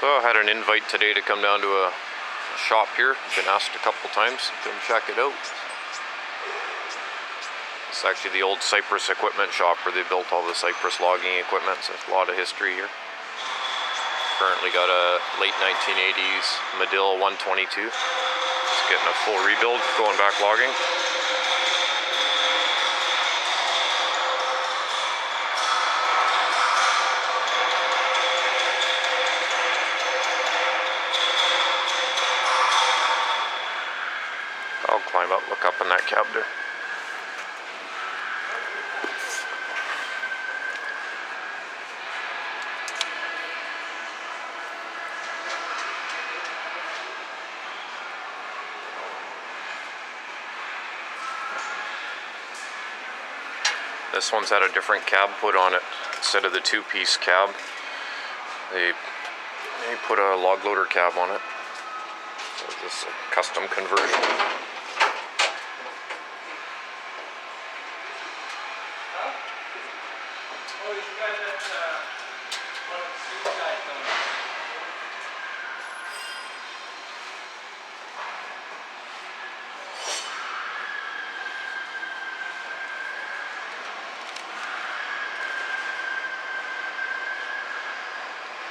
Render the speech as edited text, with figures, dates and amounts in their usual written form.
So I had an invite today to come down to a shop here. I've been asked a couple times to come check it out. It's actually the old cypress equipment shop where they built all the cypress logging equipment, so there's a lot of history here. Currently got a late 1980s Madill 122. Just getting a full rebuild, going back logging. I'll climb up, look up in that cab there. This one's had a different cab put on it. Instead of the two-piece cab, they put a log loader cab on it. So this is a custom conversion.